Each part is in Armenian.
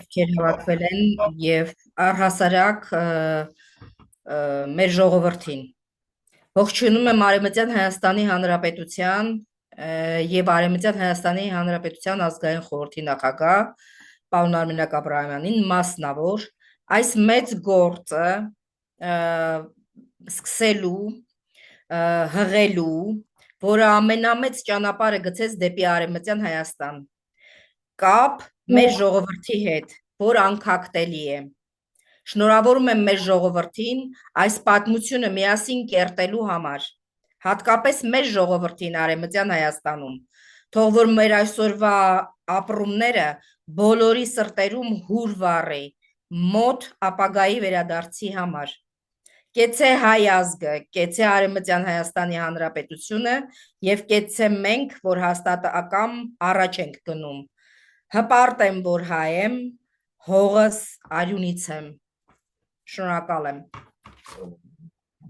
ովքեր հավաքվել են եւ առհասարակ մեր ժողովրդին։ Ողջունում եմ Արևմտյան Հայաստանի Հանրապետության եւ Արևմտյան Հայաստանի Հանրապետության ազգային խորհրդի նախագահ պարոն Արմինակ Աբրահամյանին մասնավոր այս մեծ գործը սկսելու, հղելու, որը ամենամեծ ճանապարհը գցեց դեպի Արևմտյան Հայաստան, կապ մեր ժողովրդի հետ, որ անկախտելի է։ Շնորհավորում եմ մեր ժողովրդին այս պատմությունը միասին կերտելու համար, հատկապես մեր ժողովրդին Արևմտյան Հայաստանում, թող որ մեր այսօրվա ապրումները բոլորի սրտերում հուր վառի, մոտ ապագայի վերադարձի համար։ Կեցե հայ ազգը, կեցե Արևմտյան Հայաստանի Հանրապետությունը եւ կեցե մենք, որ հաստատակամ առաջ ենք գնում։ Հպարտ եմ, որ հայ եմ, հողս արյունից եմ։ Շնորհակալ եմ։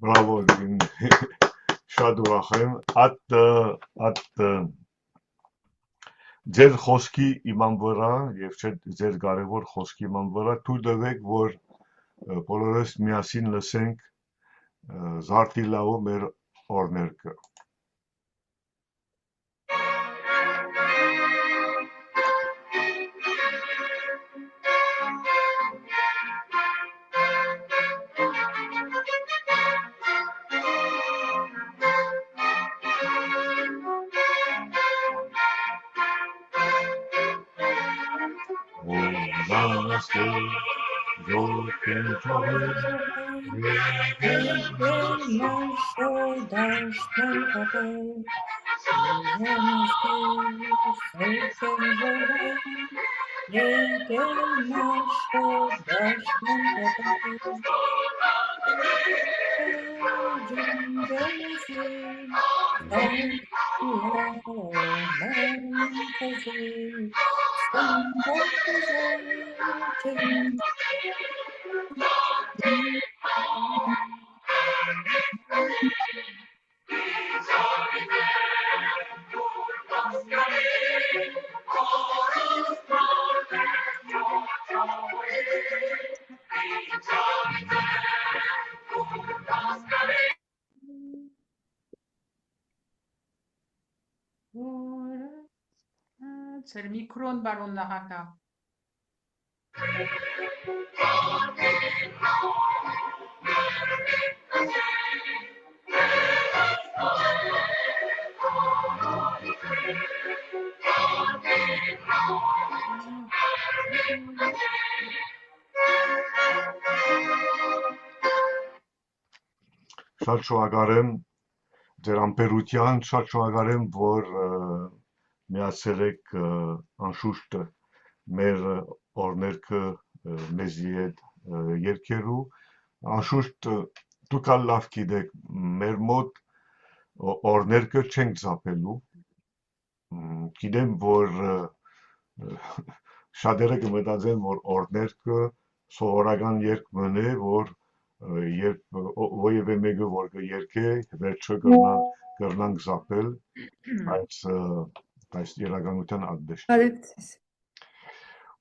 Բրավո, շատ ուրախ եմ։ At ձեր խոսքի իման վրա եւ ձեր կարևոր խոսքի իման վրա թույլ տվեք, որ բոլորս միասին լսենք Զարթիլաու մեր օրներկը։ Ձեր միկրոն բարոն նախագահ։ Շատ շնորհակալ եմ ձեր ամպերության, շատ շնորհակալ եմ, որ միացել եք անշուշտ մեր օրներկը մեզի հետ երկերու, անշուշտ դուք լավ գիտեք, մեր մոտ օրներկը չենք զապելու, գիտեմ, որ շատերը կմտածեն, որ օրներկը սովորական երգ մնե, որ որևէ մեկը որ կերկե, վերջը կրնանք զապել, այս իրականության ադեշտ։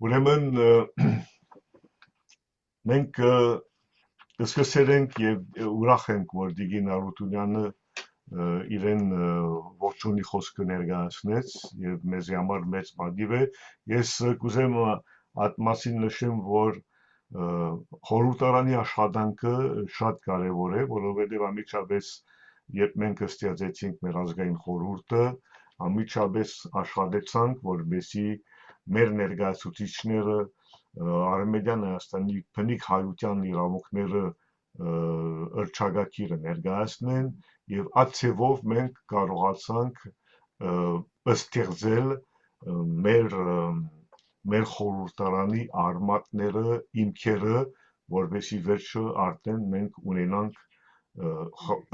Ուրեմն մենք սկսել ենք եւ ուրախ ենք, որ Տիկին Արութունյանը իրեն ողջունի խոսքը ներկայացնեց եւ մեզ համար մեծ պատիվ է։ Ես կուզեմ այդ մասին նշեմ, որ խորհրդարանի աշխատանքը շատ կարևոր է, որովհետեւ ամիջապես երբ մենք ստեղծեցինք մեր ազգային խորհուրդը, ամիջապես աշխատեցանք, որպեսզի մեր ներկայացուցիչները Արևմտյան Հայաստանի բնիկ հայության իրավունքները ըրճագակիրը ներկայացնեն եւ այդ ցեվով մենք կարողացանք ստեղծել մեր խորհրդարանի արմատները, իմքերը, որպեսզի վերջը արդեն մենք ունենանք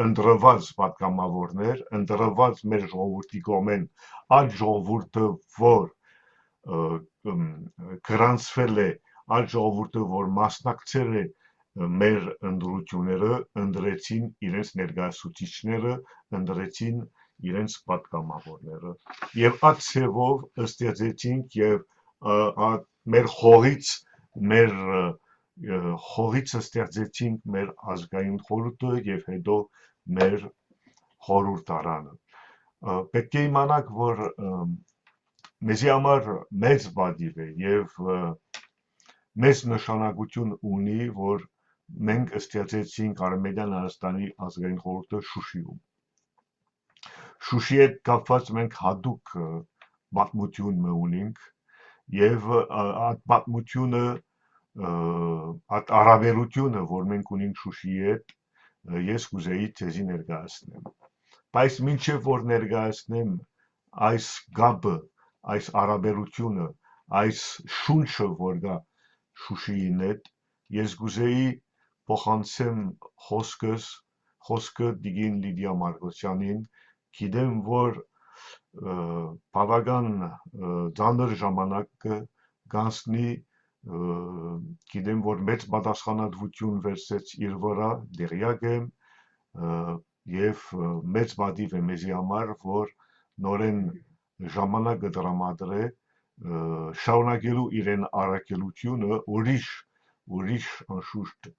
ընտրված պատգամավորներ, ընտրված մեր ժողովրդի կողմեն, այդ ժողովուրդը, որ գրանցվել է, այդ ժողովուրդը, որ մասնակցել է մեր ընտրությունները, ընտրեցին իրենց ներկայացուցիչները, ընտրեցին իրենց պատգամավորները եւ այդ ցեվով ստեղծեցինք եւ մեր խորից մեր խորիցը ստեղծեցինք մեր ազգային խորհուրդը եւ հետո մեր խորհրդարանը։ Պետք է իմանաք, որ մեզի համար մեծ բադիվ է եւ մեծ նշանակություն ունի, որ մենք ստեղծեցինք Արմենիան Հայաստանի ազգային խորհուրդը Շուշիում։ Շուշի հետ կապված մենք հատուկ պատմություն ունենք եւ այդ պատմությունը այդ առավելությունը, որ մենք ունենք Շուշիի հետ, ես կուզեի ցեզի ներկայացնեմ։ Բայց մինչև որ ներկայացնեմ այս գաբը, այս առավելությունը, այս շունչը, որ կա Շուշիին հետ, ես կուզեի փոխանցեմ խոսքը Տիկին Լիդիա Մարկոսյանին, գիտեմ, որ բավական ծանր ժամանակ կանցնի, գիտեմ, որ մեծ պատասխանատվություն վերցրեց իր վրա, դերյակ եմ, եւ մեծ բադիվ է մեզի համար, որ նորեն ժամանակը տրամադրե շարունակելու իրեն առաքելությունը ուրիշ անշուշտ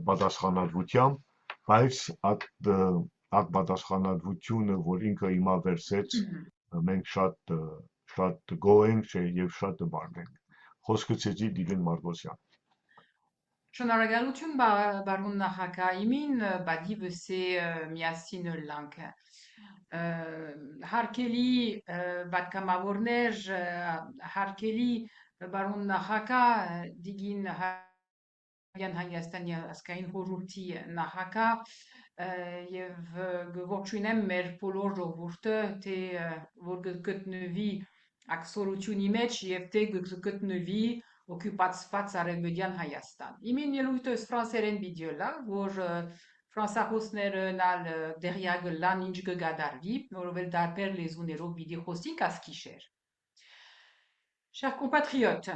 պատասխանատվությամբ, բայց այդ պատասխանատվությունը, որ ինքը հիմա վերցեց, մենք շատ գոհ ենք եւ շատ տպարդ ենք։ Խոսքը ցեզի Տիկին Մարկոսյան։ Շնորհակալություն բարոն նախագահ, իմին բադիվս է միասին լանք։ Հարկելի պատգամավորներ, հարկելի բարոն նախագահ, Տիկին Հայաստանի ազգային խորհրդի նախագահ եւ գողջունեմ մեր բոլոր ժողովուրդը, թե որ գտնվի ակսորությունի մեջ եւ թե գտնվի օկուպացված Արևմտյան Հայաստան։ Իմին ելույթս ֆրանսերեն վիդեոլա, որ ֆրանսախոսները նալ դերյակ լան ինչ կգադարվի, որովհետեւ դարբեր լեզուներով պիտի խոսենք ասկիշեր։ Chers compatriotes,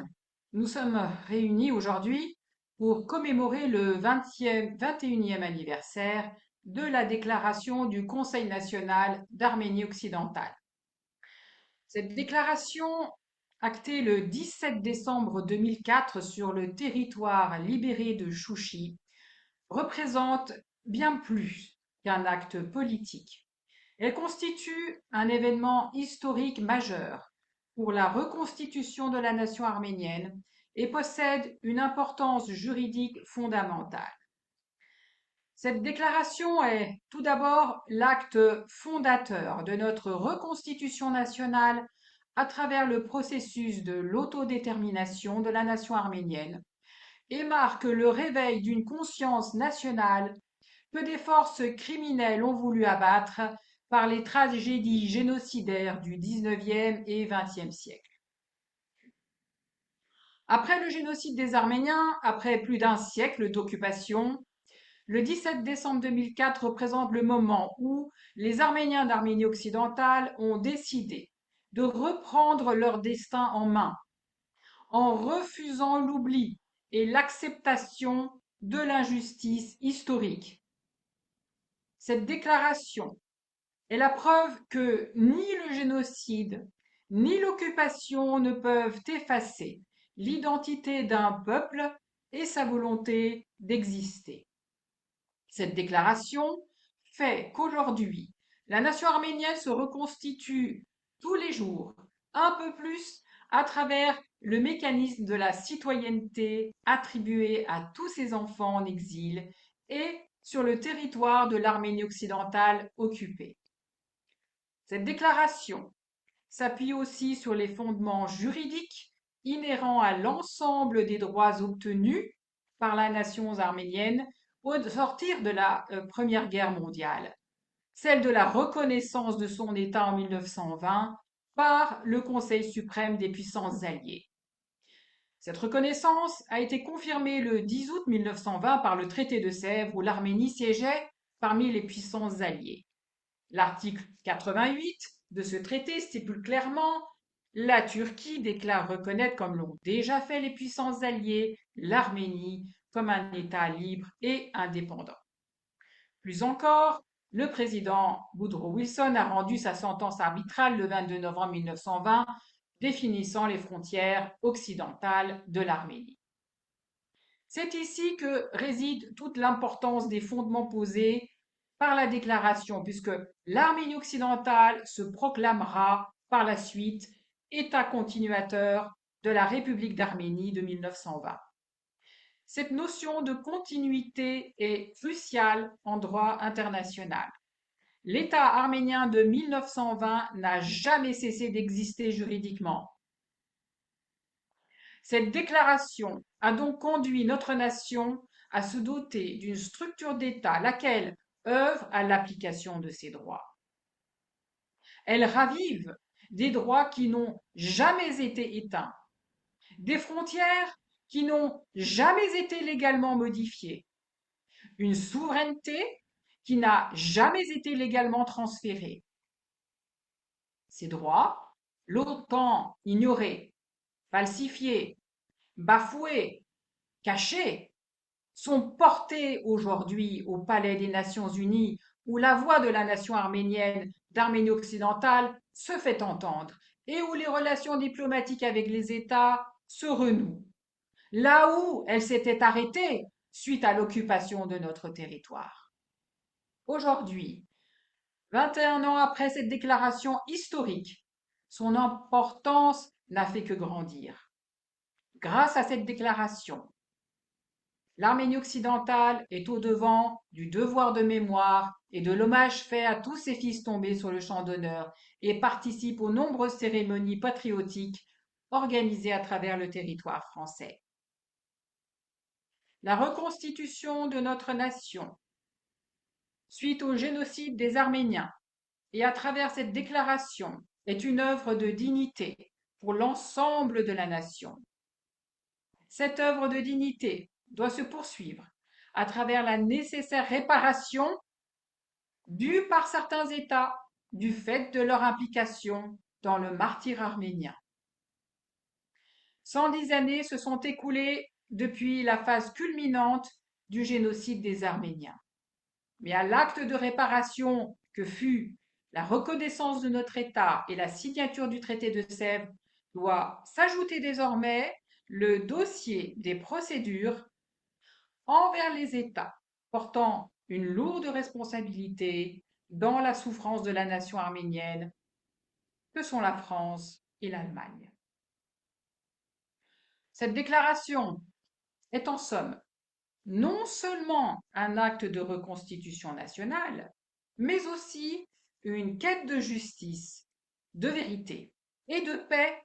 nous sommes réunis aujourd'hui pour commémorer le 21e anniversaire de la déclaration du Conseil national d'Arménie occidentale. Cette déclaration, actée le 17 décembre 2004 sur le territoire libéré de Chouchi, représente bien plus qu'un acte politique. Elle constitue un événement historique majeur pour la reconstitution de la nation arménienne et possède une importance juridique fondamentale. Cette déclaration est tout d'abord l'acte fondateur de notre reconstitution nationale à travers le processus de l'autodétermination de la nation arménienne et marque le réveil d'une conscience nationale que des forces criminelles ont voulu abattre par les tragédies génocidaires du 19e et 20e siècle. Après le génocide des Arméniens, après plus d'un siècle d'occupation, le 17 décembre 2004 représente le moment où les Arméniens d'Arménie occidentale ont décidé de reprendre leur destin en main, en refusant l'oubli et l'acceptation de l'injustice historique. Cette déclaration est la preuve que ni le génocide ni l'occupation ne peuvent effacer l'identité d'un peuple et sa volonté d'exister. Cette déclaration fait qu'aujourd'hui, la nation arménienne se reconstitue tous les jours, un peu plus à travers le mécanisme de la citoyenneté attribué à tous ses enfants en exil et sur le territoire de l'Arménie occidentale occupée. Cette déclaration s'appuie aussi sur les fondements juridiques inhérents à l'ensemble des droits obtenus par la nation arménienne au sortir de la Première Guerre mondiale, celle de la reconnaissance de son État en 1920 par le Conseil suprême des puissances alliées. Cette reconnaissance a été confirmée le 10 août 1920 par le traité de Sèvres où l'Arménie siégeait parmi les puissances alliées. L'article 88 de ce traité stipule clairement la Turquie déclare reconnaître, comme l'ont déjà fait les puissances alliées, l'Arménie comme un État libre et indépendant. Plus encore, le président Woodrow Wilson a rendu sa sentence arbitrale le 22 novembre 1920, définissant les frontières occidentales de l'Arménie. C'est ici que réside toute l'importance des fondements posés par la déclaration, puisque l'Arménie occidentale se proclamera par la suite État continuateur de la République d'Arménie de 1920. Cette notion de continuité est cruciale en droit international. L'État arménien de 1920 n'a jamais cessé d'exister juridiquement. Cette déclaration a donc conduit notre nation à se doter d'une structure d'État, laquelle œuvre à l'application de ces droits. Elle ravive des droits qui n'ont jamais été éteints, des frontières qui n'ont jamais été légalement modifiées, une souveraineté qui n'a jamais été légalement transférée. Ces droits, longtemps ignorés, falsifiés, bafoués, cachés, sont portés aujourd'hui au Palais des Nations Unies, où la voix de la nation arménienne d'Arménie occidentale se fait entendre et où les relations diplomatiques avec les États se renouent, là où elles s'étaient arrêtées suite à l'occupation de notre territoire. Aujourd'hui, 21 ans après cette déclaration historique, son importance n'a fait que grandir. Grâce à cette déclaration, l'Arménie occidentale est au-devant du devoir de mémoire et de l'hommage fait à tous ses fils tombés sur le champ d'honneur et participe aux nombreuses cérémonies patriotiques organisées à travers le territoire français. La reconstitution de notre nation, suite au génocide des Arméniens, et à travers cette déclaration, est une œuvre de dignité pour l'ensemble de la nation. Cette œuvre de dignité doit se poursuivre à travers la nécessaire réparation due par certains États du fait de leur implication dans le martyre arménien. 110 années se sont écoulées depuis la phase culminante du génocide des Arméniens. Mais à l'acte de réparation que fut la reconnaissance de notre État et la signature du traité de Sèvres doit s'ajouter désormais le dossier des procédures envers les États portant une lourde responsabilité dans la souffrance de la nation arménienne, que sont la France et l'Allemagne. Cette déclaration est en somme non seulement un acte de reconstitution nationale, mais aussi une quête de justice, de vérité et de paix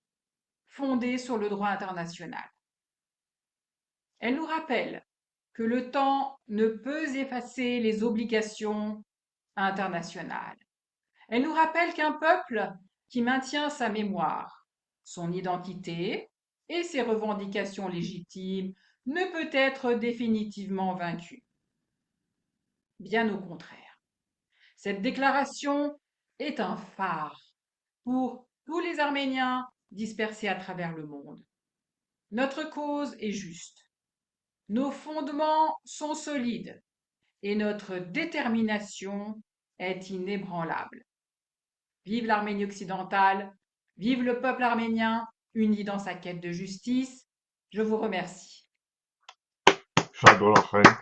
fondée sur le droit international. Elle nous rappelle que le temps ne peut effacer les obligations internationales. Elle nous rappelle qu'un peuple qui maintient sa mémoire, son identité et ses revendications légitimes ne peut être définitivement vaincu. Bien au contraire. Cette déclaration est un phare pour tous les Arméniens dispersés à travers le monde. Notre cause est juste. Nos fondements sont solides et notre détermination est inébranlable. Vive l'Arménie occidentale, vive le peuple arménien uni dans sa quête de justice. Je vous remercie. Շատ ուրախ ենք։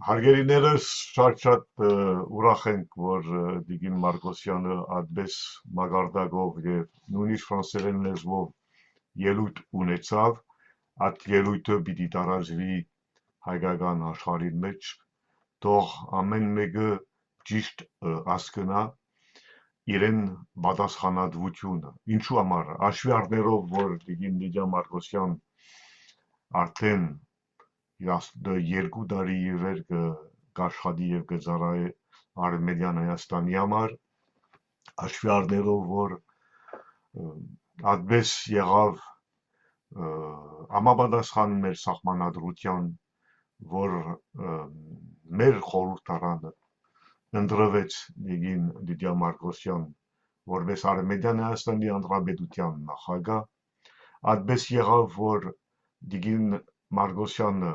Հարգելիներս, շատ ուրախ ենք, որ Դիգին Մարկոսյանը այդպես մագարտակով եւ նույնիսկ ֆրանսերեն լեզվով ելույթ ունեցավ, այդ ելույթը պիտի տարածվի հայկական աշխարհի մեջ, թող ամեն մեկը ճիշտ հասկանա իրեն պատասխանատվությունը։ Ինչու համար հաշվի առնելով, որ Դիգին Լիդիա Մարկոսյան արդեն 2 տարի ի վեր կաշխատի եւ կծառայի Արմենիան Հայաստանի համար, հաշվի առնելով, որ այդպես եղավ համապատասխան մեր սահմանադրության, որ մեր խորհրդարանը ընտրվեց Դիգին Լիդիա Մարկոսյան որպես Արմենիան Հայաստանի Հանրապետության նախագահ, այդպես եղավ, որ Դիգին Մարկոսյանը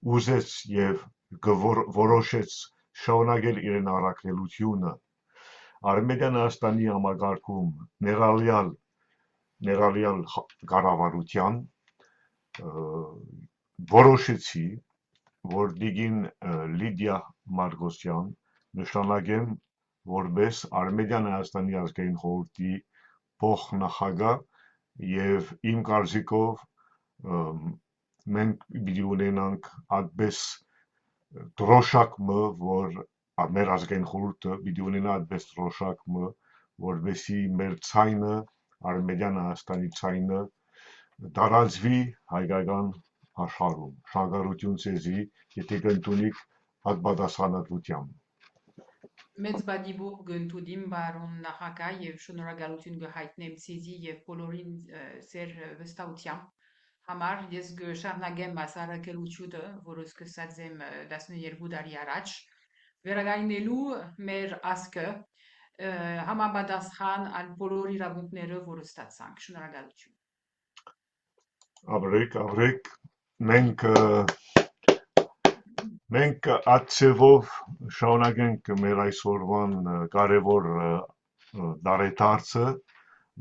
ուզեց եւ որոշեց շարունակել իրեն առաքելությունը Արմենիան Հայաստանի համագարկում ներառյալ կառավարության, որոշեցի, որ դիգին Լիդիա Մարգոսյան նշանակեմ որպես Արմենիան Հայաստանի ազգային խորհրդի փոխնախագահ եւ իմ կարծիքով մենք պիտի ունենանք այդպես դրոշակը, որ մեր ազգային խորհուրդը պիտի ունենա այդպես դրոշակը, որովհետեւ մեր ցայնը Արմենիան Հայաստանի ցայնը տարածվի հայկական աշխարհում։ Շնորհակալություն ցեզի, եթե կընդունիք պատասխանատվությամբ։ Մեծ բադիբուր գնտուդիմ բարոն նախագահ եւ շնորհակալություն գհայտնեմ ցեզի եւ բոլորին սեր վստահությամբ համար ես կշարունակեմ ասարակելությունը, որը սկսած եմ 12 տարի առաջ վերականգնելու մեր ազգը համապատասխան ալ բոլոր իրավունքները, որ ստացանք։ Շնորհակալություն։ Abrek, մենք ացևով շարունակենք մեր այսօրվան կարևոր դարեդարձը,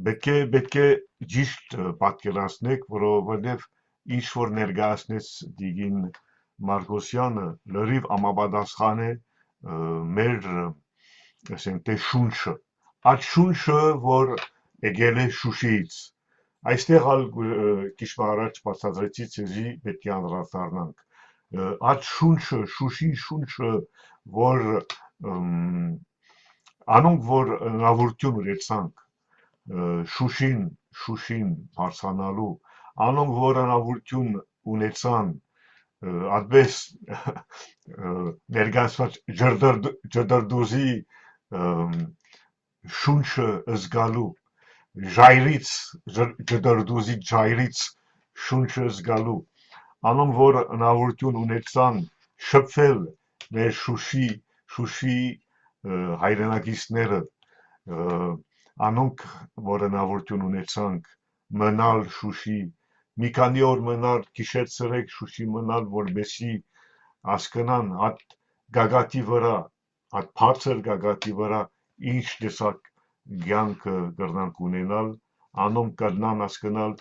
պետք է ճիշտ պատկերացնեք, որովհետև ինչ որ ներկայացնեց Դիգին Մարգոսյանը, լրիվ համապատասխան է մեր ասենք թե շունչը, այդ շունչը, որ եկել է Շուշիից։ Այստեղ քիչ առաջ բացատրեցի ցեզի պետք է անդրադառնանք այդ շունչը, Շուշի շունչը, որ անոնք որ հնարավորություն ունեցանք Շուշին բարձրանալու, անոնք որ հնարավորություն ունեցան այդպես ներկայացված ջրդրդուզի շունչը զգալու ժայռից ջրդրդուզի ժայռից շունչը զգալու անոնք որ հնարավորություն ունեցան շփվել մեր Շուշի հայրենակիցները անոնք որ հնարավորություն ունեցանք մնալ Շուշի մի քանի օր մնալ գիշեր-ցերեկ Շուշի մնալ որբեսի հասկանան այդ գագաթի վրա այդ բարձր գագաթի վրա ինչ տեսակ կյանքը կրնանք ունենալ, անոնք կրնան հասկանալ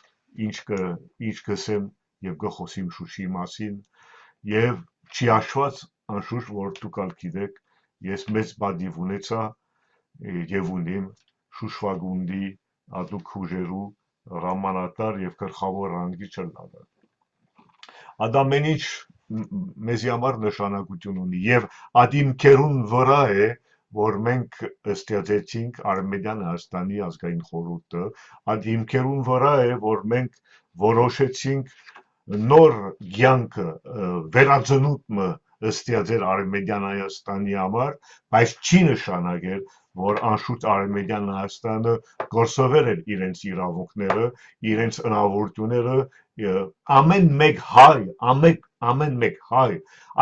ինչ կսեմ եւ կխոսիմ Շուշի մասին եւ չի հաշված անշուշտ որ դուք ալ գիտեք ես մեծ բադիվ ունեցա եւ ունիմ Շուշվագունդի ադուք ուժերու հրամանատար եւ գլխավոր ռանգի չլալը ադամեն ինչ մեզի համար նշանակություն ունի եւ ադիմքերուն վրա է որ մենք ստեղծեցինք Արմենիան Հայաստանի ազգային խորհուրդը, այդ հիմքերուն վրա է, որ մենք որոշեցինք նոր կյանքը վերածնուտը ստեղծել Արմենիան Հայաստանի համար, բայց չի նշանակել, որ անշուշտ Արմենիան Հայաստանը գործովել էր իրենց իրավունքները, իրենց հնարավորությունները, ամեն մեկ հայ,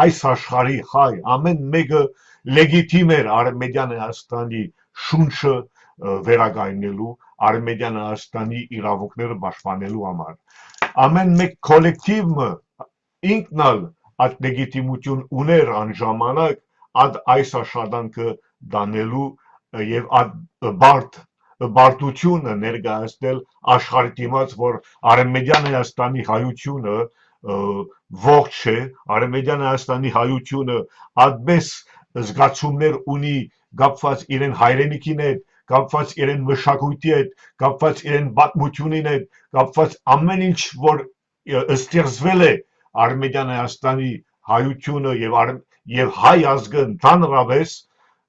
այս աշխարհի հայ, ամեն մեկը լեգիտիմ էր Արմենիան Հայաստանի շունչը վերականգնելու, Արմենիան Հայաստանի իրավունքները պաշտպանելու համար։ Ամեն մեկ կոլեկտիվը ինքնալ այդ լեգիտիմություն ուներ անժամանակ այս աշխատանքը դանելու եւ բարդությունը ներկայացնել աշխարհի դիմաց, որ Արմենիան Հայաստանի հայությունը ողջ է, Արմենիան Հայաստանի հայությունը այդպես զգացումներ ունի կապված իրեն հայրենիքին հետ, կապված իրեն մշակույթի հետ, կապված իրեն պատմությունին հետ, կապված ամեն ինչ որ ստեղծվել է Արմենիան Հայաստանի հայությունը եւ հայ ազգը ընդհանրապես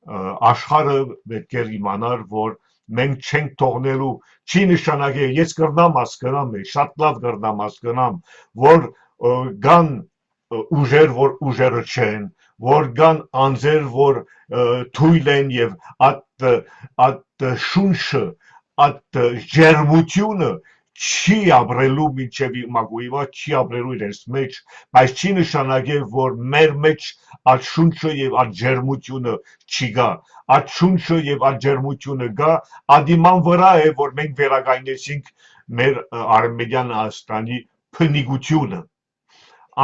աշխարհը պետք է իմանար որ մենք չենք թողնելու չի նշանակել ես կրնամ հասկանամ շատ լավ կրնամ հասկանամ որ կան ուժեր որ ուժերը չեն որ կան անձեր որ թույլ են եւ այդ շունչը այդ ջերմությունը չի ապրելու մինչև մագույվա չի ապրելու իրենց մեջ բայց չի նշանակել որ մեր մեջ այդ շունչը եւ այդ ջերմությունը չի գա այդ շունչը եւ այդ ջերմությունը գա ադիման վրա է որ մենք վերականգնեցինք մեր Արմենիան Հայաստանի փնիկությունը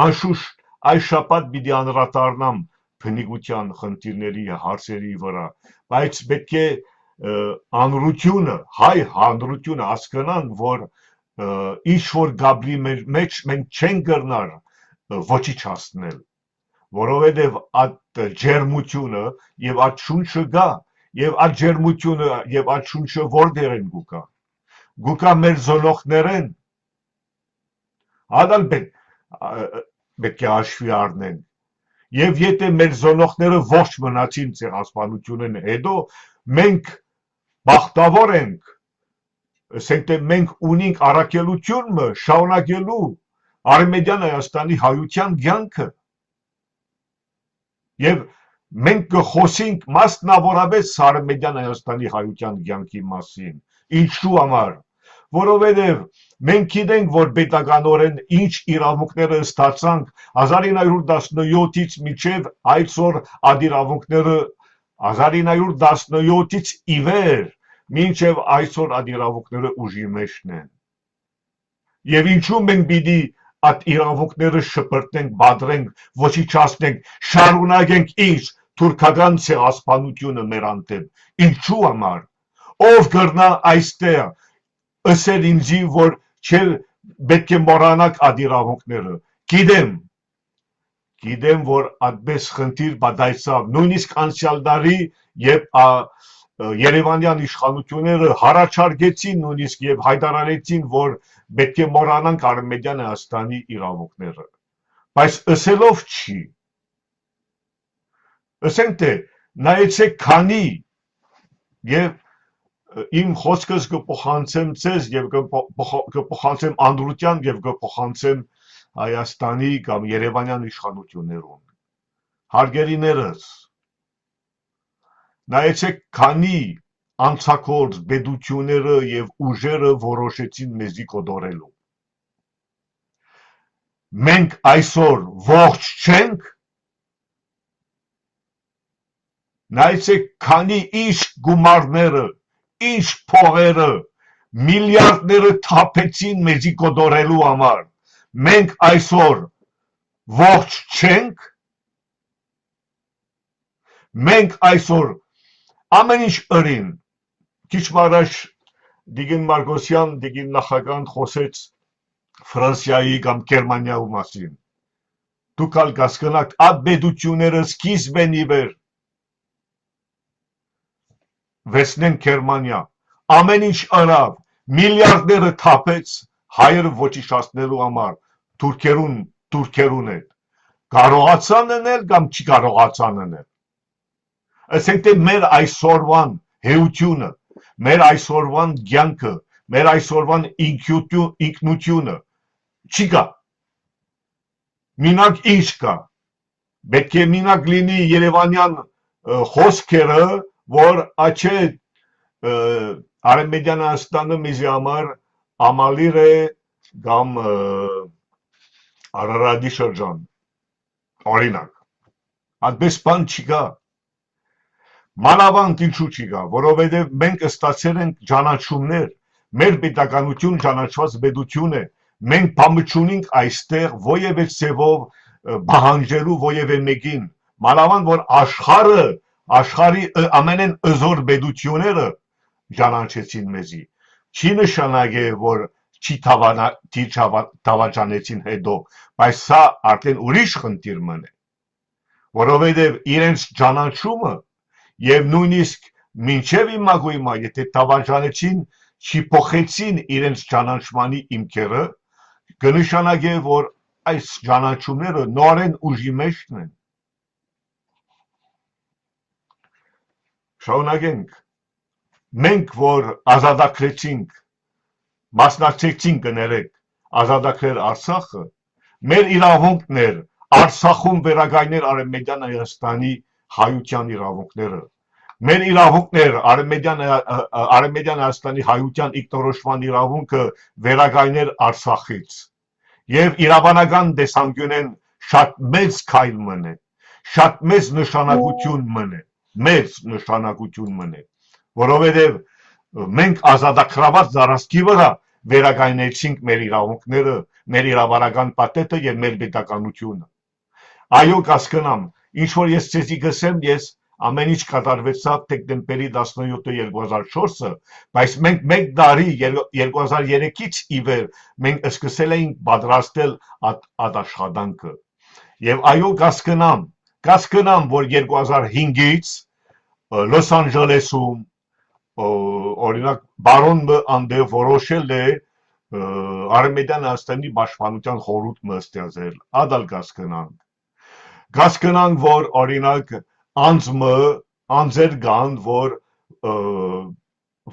անշուշտ այս շաբաթ պիտի անդրադառնամ փնիկության խնդիրների հարցերի վրա բայց պետք է հանրությունը հայ հանրությունը հասկանան որ ինչ որ գաբրի մեջ մենք չենք գրնար ոչիչացնել, որովհետև այդ ջերմությունը եւ այդ շունչը գա եւ այդ ջերմությունը եւ այդ շունչը որտեղ են գուկա մեր զոնոխներեն ադալ պետք է հաշվի առնենք եւ եթե մեր զոնոխները ողջ մնացին ցեղասպանությունն հետո մենք բախտավոր ենք ասենք թե մենք ունենք առաքելությունը շարունակելու Արմենիան Հայաստանի հայության կյանքը եւ մենք կխոսենք մասնավորապես Արմենիան Հայաստանի հայության կյանքի մասին ինչու համար որովհետեւ մենք գիտենք որ պետականորեն ինչ իրավունքները ստացանք 1917-ից մինչև այսօր այդ իրավունքները 1917-ից ի վեր մինչև այսօր այդ իրավունքները ուժի մեջն են եւ ինչու մենք պիտի այդ իրավունքները շպրտենք բադրենք ոչիչացնենք շարունակենք ինչ թուրքական ցեղասպանությունը մեր անտեպ ինչու համար ով կրնա այստեղ ասել ինձի որ չէ պետք է մոռանաք այդ իրավունքները գիտեմ որ այդպես խնդիր բադայցավ նույնիսկ անցյալ տարի եւ Երևանյան իշխանությունները հարաճարգեցին նույնիսկ եւ հայտարարեցին որ պետք է մոռանանք Արմենիան Հայաստանի իրավունքները բայց ասելով չի ասենք թե նայեցեք քանի եւ իմ խոսքս կփոխանցեմ ցեզ եւ կփոխանցեմ Անդրուտյան եւ կփոխանցեմ Հայաստանի կամ Երևանյան իշխանություններուն հարգելիներս նայեցեք քանի անցակորձ բեդությունները եւ ուժերը որոշեցին մեզի կոդորելու մենք այսօր ողջ չենք նայեցեք քանի ինչ գումարները ինչ փողերը միլիարդները թափեցին մեզի կոդորելու համար մենք այսօր ողջ չենք մենք այսօր ամեն ինչ ըրին քիչ առաջ Դիգին Մարգոսյան Դիգին նախագահան խոսեց Ֆրանսիայի կամ Գերմանիայի մասին դուք ալ կասկնաք այդ բեդությունները սկիզբեն ի վեր Վեսնեն Գերմանիա ամեն ինչ արավ միլիարդները թափեց հայերը ոչիչացնելու համար թուրքերուն հետ կարողացան անել կամ չի կարողացան անել ասենք թե մեր այսօրվան հեությունը մեր այսօրվան կյանքը մեր այսօրվան ինքնությունը չի կա մինակ ինչ կա պետք է մինակ լինի Երևանյան խոսքերը որ աչե Արմենիան Հայաստանը մեզի համար ամալիր է կամ Արարատի շրջան օրինակ այդպես բան չի կա մանավանդ ինչու չի կա որովհետև մենք ստացել ենք ճանաչումներ մեր պետականություն ճանաչված պետություն է մենք բամը չունենք այստեղ ովևէ ցևով բանջելու ովևէ մեկին մանավանդ որ աշխարհի ամենեն ըզոր պետությունները ճանաչեցին մեզի չի նշանակե որ չի թավաճանեցին հետո բայց սա արդեն ուրիշ խնդիր մնե որովհետև իրենց ճանաչումը եւ նույնիսկ մինչեւ հիմա եթե թավաճանեցին չի փոխեցին իրենց ճանաչմանի իմքերը կնշանակե որ այս ճանաչումները նորեն ուժի մեջն են Շարունակենք մենք որ ազատագրեցինք մասնակցեցինք կներեք ազատագրել Արցախը մեր իրավունքն էր Արցախում վերագայնել Արմենիան Հայաստանի հայության իրավունքները մեր իրավունքն էր Արմենիան Հայաստանի հայության ինքնորոշման իրավունքը վերագայնել Արցախից եւ իրավանական տեսանկյունեն շատ մեծ քայլ մնե շատ մեծ նշանակություն մնե մեծ նշանակություն մնե որովհետև մենք ազատագրված զարասքի վրա վերագայնեցինք մեր իրավունքները մեր իրավարական պատետը եւ մեր պետականությունը այո կասկնամ ինչ որ ես ցեզի գսեմ ես ամեն ինչ կատարվեցավ դեկտեմբերի 17-ը 2004-ը, բայց մենք մեկ տարի 2003-ից ի վեր մենք սկսել էինք պատրաստել այդ աշխատանքը։ Եվ այո, կասկնամ, որ 2005-ից Լոս Անջելեսում օրինակ բարոն Անդե որոշել է Արմենիան Հայաստանի պաշտպանության խորհուրդ ստեղծել, ադալ կասկնանք, որ օրինակ անձեր կան, որ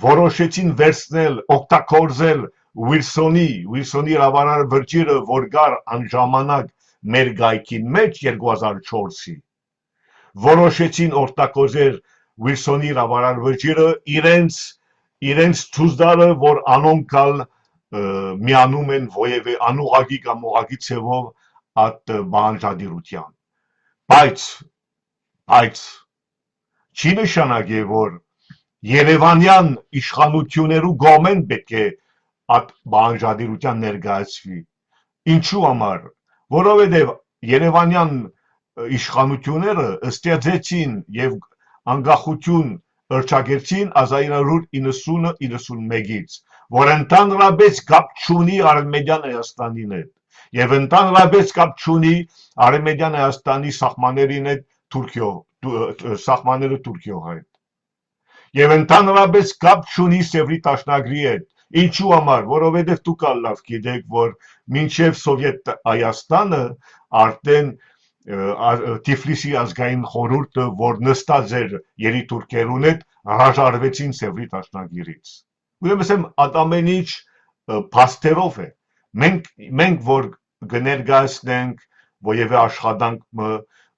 որոշեցին վերցնել, օգտագործել Ուիլսոնի հրավարար վճիռը, որ կար անժամանակ մեր գայքին մեջ 2004-ի, որոշեցին օգտագործել Ուիլսոնի հրավարար վճիռը իրենց ցույցդարը, որ անոնքալ միանում են ովևէ անուղագի կամ ուղագի ցևով այդ բանջարդիրության, բայց չի նշանակի, որ Երևանյան իշխանություններու կողմեն պետք է այդ բանջարդիրության ներկայացվի։ Ինչու համար, որովհետև Երևանյան իշխանությունները ստեղծեցին եւ անկախություն ըրճակեցին 1990-91-ից, որ ընդհանրապես կապ չունի Արմենիան Հայաստանին հետ եւ ընդհանրապես կապ չունի Արմենիան Հայաստանի սահմաններին հետ սահմանները Թուրքիո հետ եւ ընդհանրապես կապ չունի Սևրի Տաշնագրի հետ։ Ինչու համար, որովհետեւ դուք լավ գիտեք, որ մինչեւ Սովետ Հայաստանը արդեն Թիֆլիսի ազգային խորհուրդը, որ նստած էր երիտուրքերուն հետ, հրաժարվեցին Սևրի Տաշնագիրից։ Ուրեմն այդ ամեն ինչ փաստերով է։ Մենք որ կներկայացնենք ովևէ աշխատանքը,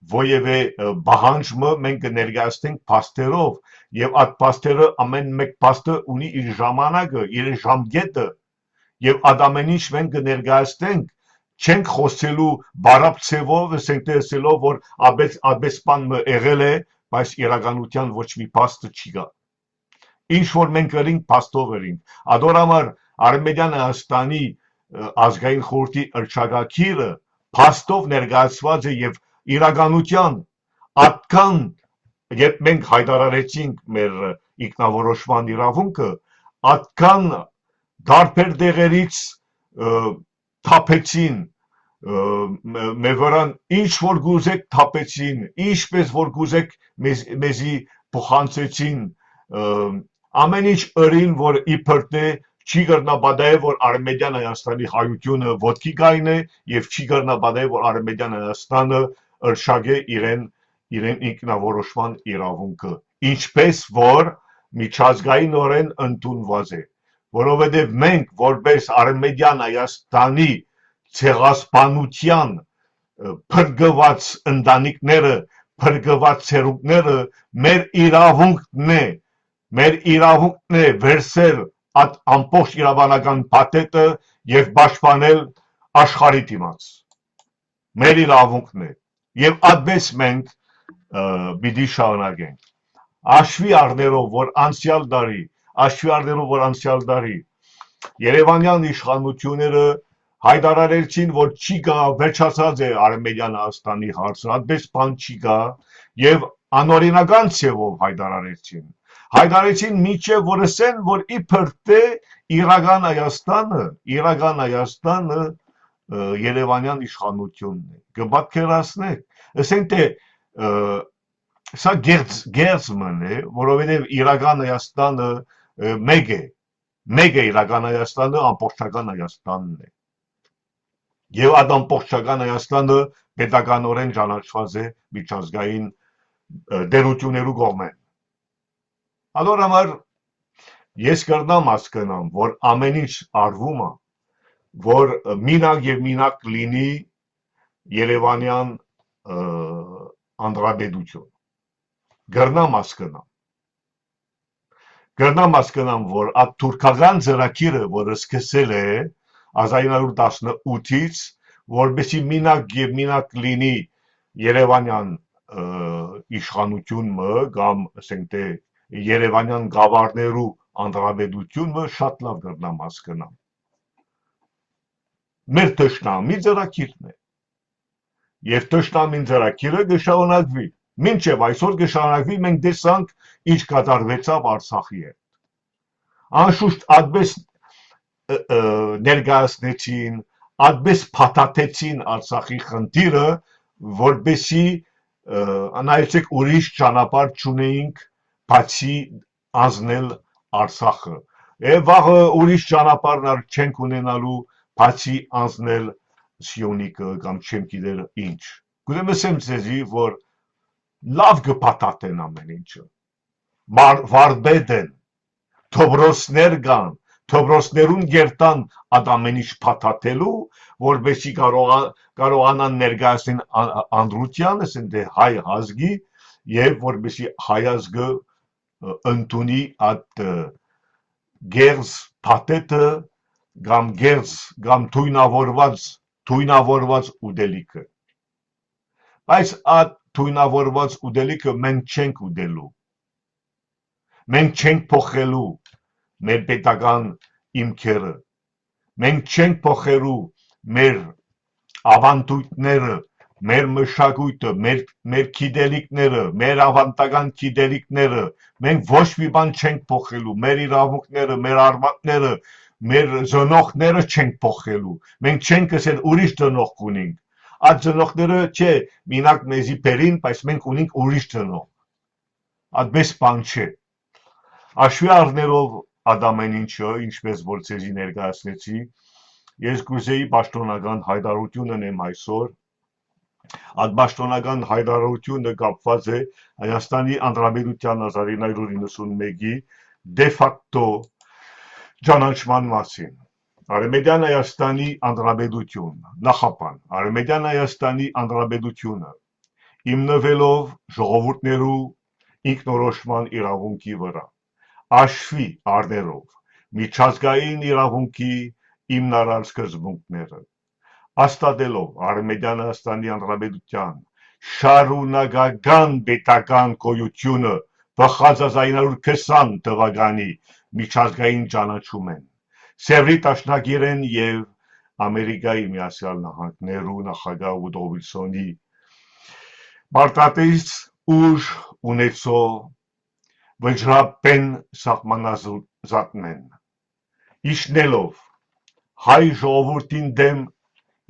ովևէ բանջը, մենք կներկայացնենք փաստերով, եւ այդ փաստերը ամեն մեկ փաստը ունի իր ժամանակը, իր ժամկետը, եւ այդ ամեն ինչ մենք կներկայացնենք, չենք խոսելու բարապ ցևով, ասելով, որ աբես բան եղել է, բայց իրականության ոչ մի փաստ չի գա։ Ինչ որ մենք գրենք, փաստով գրենք։ Ադորամար Արմենիան Հայաստանի ազգային խորհրդի ըրճակագիրը փաստով ներկայացված է եւ իրականության այդքան, երբ մենք հայտարարեցինք մեր ինքնավորոշման իրավունքը, այդքան դարբեր տեղերից թափեցին մեր վրան, ինչ որ գուզեք թափեցին, ինչպես որ գուզեք մեզի փոխանցեցին, ամեն ինչ ըրին, որ իբր թե չի կրնապատահել, որ Արմենիան Հայաստանի հայությունը ոտքի գային է եւ չի կրնապատահել, որ Արմենիան Հայաստանը ըրճակե իրեն ինքնավորոշման իրավունքը, ինչպես որ միջազգայինորեն ընդունված է, որովհետեւ մենք որպես Արմենիան Հայաստանի ցեղասպանության փրկված ընտանիքները, փրկված ցերուկները մեր իրավունքն է վերցել այդ ամբողջ իրավանական փաթեթը եւ պաշտպանել աշխարհի դիմաց։ Մեր իրավունքն է եւ այդպես մենք պիտի շարունակենք։ Աշխի առներով, որ անցյալ տարի Երևանյան իշխանությունները հայտարարեցին, որ չի գա, վերջացած է Արմենիան Հայաստանի հարցը, այդպես բան չի գա եւ անօրինական ցևով հայտարարեցին միջև որ ասեն, որ իբր թե իրական Հայաստանը Երևանյան իշխանությունն է։ Կպատկերացնեք, ասենք թե սա գերձման է, որովհետև իրական Հայաստանը մեկ է իրական Հայաստանը, ամբողջական Հայաստանն է։ Եվ այդ ամբողջական Հայաստանը պետականորեն ճանաչված է միջազգային դերություններու կողմեն։ Ալորամար ես կրնամ հասկանամ, որ ամեն ինչ արվում է, որ մինակ եւ մինակ լինի Երևանյան անդրադետություն։ Կրնամ հասկանամ, որ այդ թուրքական ծրագիրը, որը սկսել է 1918-ից, որպեսզի մինակ եւ մինակ լինի Երևանյան իշխանությունը կամ ասենք թե Երևանյան գավառներու անդրադետությունը շատ լավ կրնամ հասկանամ։ Մեր թշնամի ծրագիրն է եւ թշնամին ծրագիրը կշարունակվի։ Մինչև այսօր կշարունակվի, մենք տեսանք ինչ կատարվեցավ Արցախի հետ։ Անշուշտ այդպես ներկայացնեցին, այդպես փաթաթեցին Արցախի խնդիրը, որպեսի նայեցեք ուրիշ ճանապարհ չունեինք, բացի անցնել Արցախը։ Եվ վաղը ուրիշ ճանապարհ չենք ունենալու, բացի անցնել Սյունիքը կամ չեմ գիտեր ինչ։ Գուցե ասեմ ձեզի, որ լավ կփաթաթեն ամեն ինչը։ Վարպետ են, թոբրոսներ կան, թոբրոսներուն գերտան այդ ամեն ինչ փաթաթելու, որպեսզի կարողանան ներկայացնել անդրության, ասեն դե հայ ազգի, եւ որպեսզի հայ ազգը ընդունի այդ գերզ փաթեթը կամ գերզ կամ թույնավորված ուտելիքը։ Բայց այդ թույնավորված ուտելիքը մենք չենք ուտելու։ Մենք չենք փոխելու մեր պետական իմքերը։ Մենք չենք փոխելու մեր ավանդույթները, մեր մշակույթը, մեր գիտելիքները, մեր ավանդական գիտելիքները։ Մենք ոչ մի բան չենք փոխելու, մեր իրավունքները, մեր արմատները, մեր ծնողները չենք փոխելու։ Մենք չենք ասել ուրիշ ծնող ունենք։ Այդ ծնողները չէ, մենակ մեզի բերին, բայց մենք ունենք ուրիշ ծնող։ Այդպես բան չէ։ Աշվի առնելով այդ ամեն ինչը, ինչպես որ ցեզի ներկայացնեցի, ես կուզեի պաշտոնական հայտարարություն ունեմ այսօր։ Այդ պաշտոնական հայտարարությունը կապված է Հայաստանի Հանրապետության 1991-ի դե ֆակտո ճանաչման մասին։ Արևմտյան Հայաստանի Հանրապետություն, նախապան, Արևմտյան Հայաստանի Հանրապետությունը հիմնվելով ժողովուրդներու ինքնորոշման իրավունքի վրա, աշվի առներով միջազգային իրավունքի հիմնարար սկզբունքները, հաստատելով Արևմտյան Հայաստանի Հանրապետության շարունակական պետական գոյությունը բխած 1920 թվականի միջազգային ճանաչումեն, Սևրի Տաշնակիրեն եւ Ամերիկայի Միացյալ Նահանգներու նախագահ Ուդո Վիլսոնի մարտադից ուժ ունեցող վճռապեն սահմանազատմեն, իջնելով հայ ժողովրդին դեմ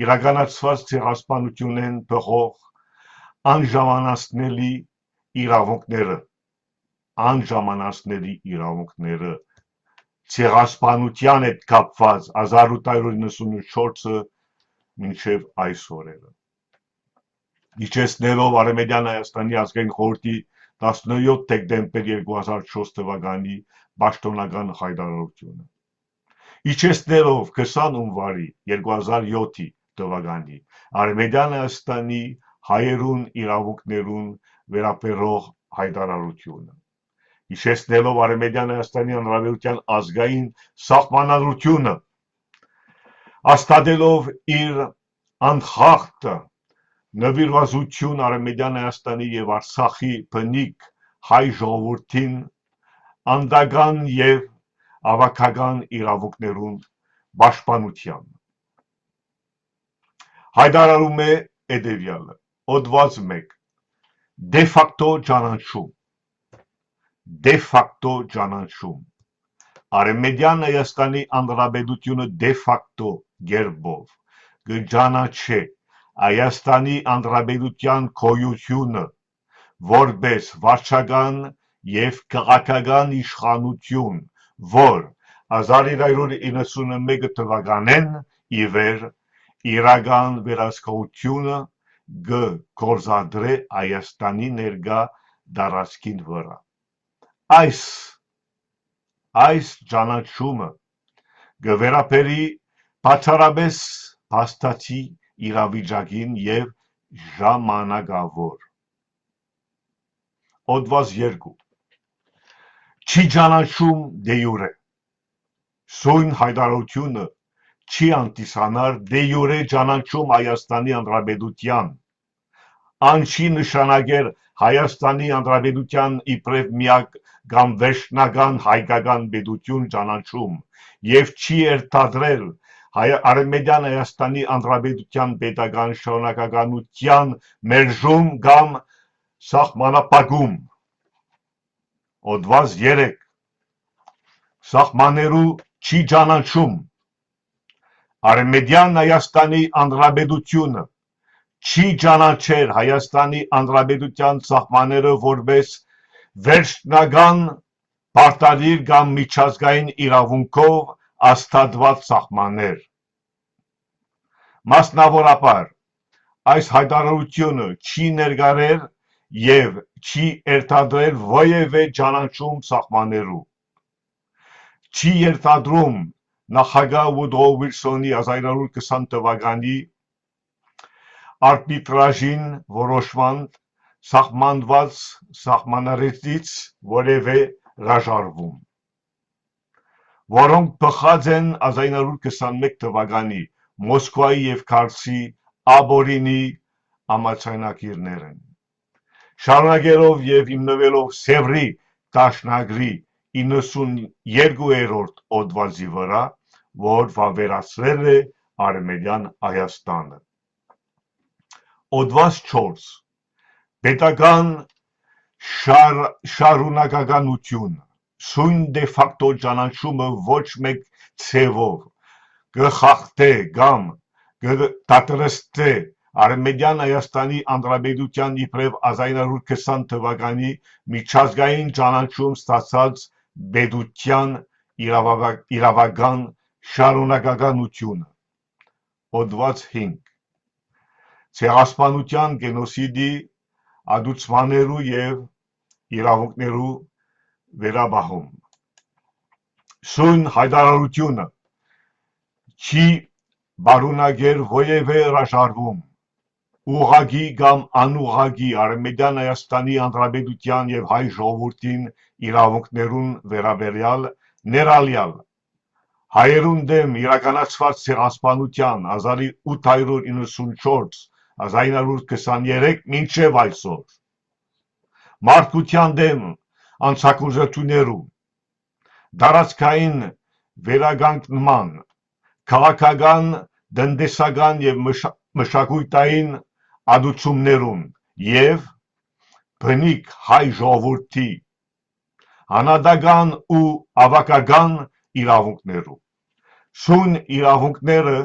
իրականացված ցեղասպանությունեն բխող անժամանացնելի իրավունքները ցեղասպանության հետ կապված 1894-ը մինչև այսօրերը։ Իջեցնելով Արևմտյան Հայաստանի ազգային խորհրդի 17 դեկտեմբեր 2004 թվականի պաշտոնական հայտարարությունը։ Իջեցնելով 20 հունվարի 2007 թվականի Արևմտյան Հայաստանի հայերուն իրավունքներուն վերաբերող հայտարարությունը։ Իջեցնելով Արևմտյան Հայաստանի Հանրապետության ազգային սահմանադրությունը, հաստատելով իր անխախտ նվիրվածություն Արևմտյան Հայաստանի եւ Արցախի բնիկ հայ ժողովրդին անդական եւ ավակական իրավունքներուն պաշտպանության։ Հայտարարում է հետևյալը. Օդված 1. դե ֆակտո ճանաչում։ Արևմտյան Հայաստանի Հանրապետությունը դե ֆակտո գերբով կճանաչի Հայաստանի Հանրապետության գոյությունը որպես վարչական եւ քաղաքական իշխանություն, որ 1991 թվականին ի վեր իրական վերահսկողությունը գործադրե Հայաստանի ներկա տարածքին վրա։ Այս ճանաչումը կվերաբերի բացառապես փաստացի իրավիճակին եւ ժամանակավոր։ Օդված 2. Չի ճանաչում դե յուրե։ Սույն հայտարարությունը չի անտեսանար դե յուրե ճանաչում Հայաստանի Հանրապետության, անչի նշանակեր Հայաստանի Հանրապետության իբրև միակ կամ վերջնական հայկական պետություն ճանաչում եւ չի երթադրել Արևմտյան Հայաստանի Հանրապետության պետական շարունակականության մերժում կամ սահմանապահում, օդված 3 սահմաններու չի ճանաչում, Արևմտյան Հայաստանի Հանրապետությունը չի ճանաչել Հայաստանի Հանրապետության սահմանները որպես վերջնական պարտադիր կամ միջազգային իրավունքով հաստատված սահմաններ։ Մասնավորապես, այս հայտարարությունը չի ներկայացրել եւ չի երթադրել որևէ ճանաչում սահմաններու։ Չի երթադրում նախագահ Վուդրո Վիլսոնի 1920 թվականի արբիտրաժին որոշման սահմանված սահմանարեցից որևէ հրաժարվում, որոնք փոխած են 1921 թվականի Մոսկվայի եւ Քարսի աբորինի համաձայնագիրներն։ Շարունակելով եւ հիմնվելով Սևրի դաշնագրի 92-րդ հոդվածի վրա, որ վավերացրել է Արևմտյան Հայաստանը։ Հոդված 4. Պետական շարունակականություն, սույն դե ֆակտո ճանաչումը ոչ մեկ ցևով կխախտե կամ կդատրստե Արևմտյան Հայաստանի Հանրապետության իբրև 1920 թվականի միջազգային ճանաչում ստացած պետության իրավական շարունակականությունը։ Հոդված 5. Ցեղասպանության գենոսիդի ադուցմաներու եւ իրավունքներու վերաբախում։ Սույն հայտարարությունը չի բարունակեր որևէ հրաժարվում ուղղակի կամ անուղղակի Արևմտյան Հայաստանի Հանրապետության եւ հայ ժողովրդին իրավունքներուն վերաբերյալ ներառյալ հայերուն դեմ իրականացված ցեղասպանության 1894-1923 մինչև այսօր մարդկության դեմ անցակուրզություններու դարածքային վերականգնման քաղաքական, տնտեսական եւ մշակութային ադուցումներուն եւ բնիկ հայ ժողովրդի անհատական ու ավակական իրավունքներու։ Սույն իրավունքները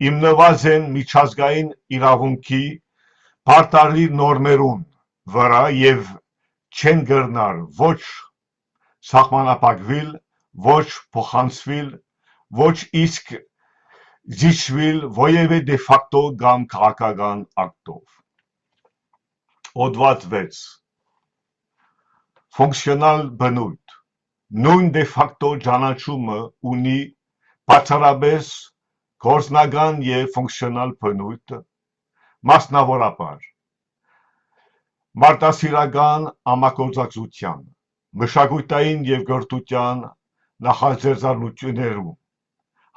հիմնված են միջազգային իրավունքի պարտադիր նորմերուն վրա եւ չեն կրնար ոչ սահմանափակվել, ոչ փոխանցվել, ոչ իսկ զիջվել որևէ դե ֆակտո կամ քաղաքական ակտով։ Հոդված 6. Ֆունկցիոնալ բնույթ նույն դե ֆակտո ճանաչումը ունի բացառապես գործնական եւ ֆունկցիոնալ բնույթ, մասնավորապես մարդասիրական համագործակցության, մշակութային եւ կրթության նախաձեռնություններու,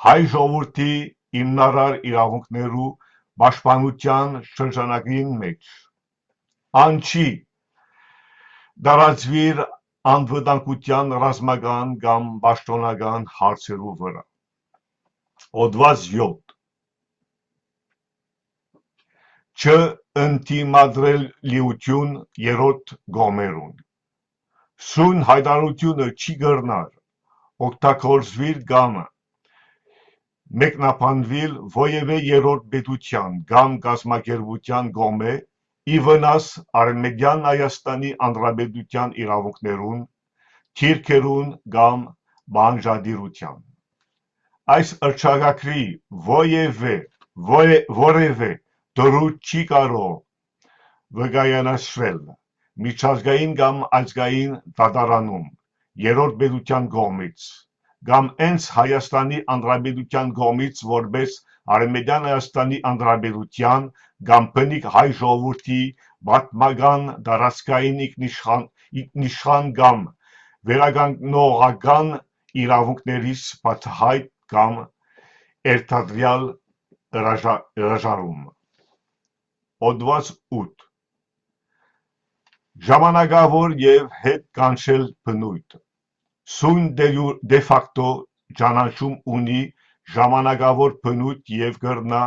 հայ ժողովրդի հիմնարար իրավունքներու պաշտպանության շրջանակին մեջ, անչի դարածվիր անվտանգության ռազմական կամ պաշտոնական հարցերու վրա։ Հոդված 7. Չընդդիմադրելիություն երրորդ կողմերուն։ Սույն հայտարարությունը չի կրնար օգտագործվել կամ մեկնաբանվել որևէ երրորդ պետության կամ կազմակերպության կողմէ ի վնաս Արևմտյան Հայաստանի Հանրապետության իրավունքներուն, թիրքերուն կամ բանջարդիրության։ Այս հռչակագրի որևէ դրույթ չի կարող վկայանացվել միջազգային կամ ազգային դատարանում երրորդ պետության կողմից կամ հենց Հայաստանի Հանրապետության կողմից որպես Արևմտյան Հայաստանի Հանրապետության կամ բնիկ հայ ժողովրդի պատմական տարածքային ինքնիշխան կամ վերականգնողական իրավունքներից բացահայտ կամ երթադրյալ հրաժարում։ Հոդված 8. Ժամանակավոր եւ հետ կանչել բնույթ սույն դե ֆակտո ճանաչում ունի ժամանակավոր բնույթ եւ կրնա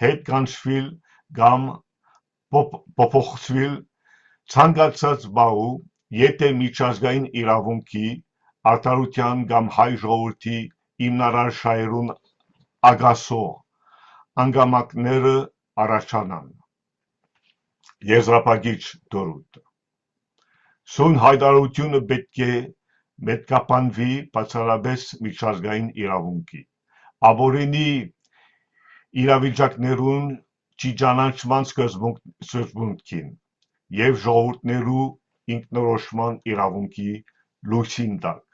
հետ կանչվել կամ փոփոխվել ցանկացած բաղու, եթե միջազգային իրավունքի, արդարության կամ հայ ժողովրդի հիմնարար շահերուն ագասող անգամակները առաջանան։ Եզրափակիչ դորույթ։ Սույն հայտարարությունը պետք է մետքապանվի բացառապես միջազգային իրավունքի, ապօրինի իրավիճակներուն չճանաչման սկզբունքին եւ ժողովուրդներու ինքնորոշման իրավունքի լույսին տակ։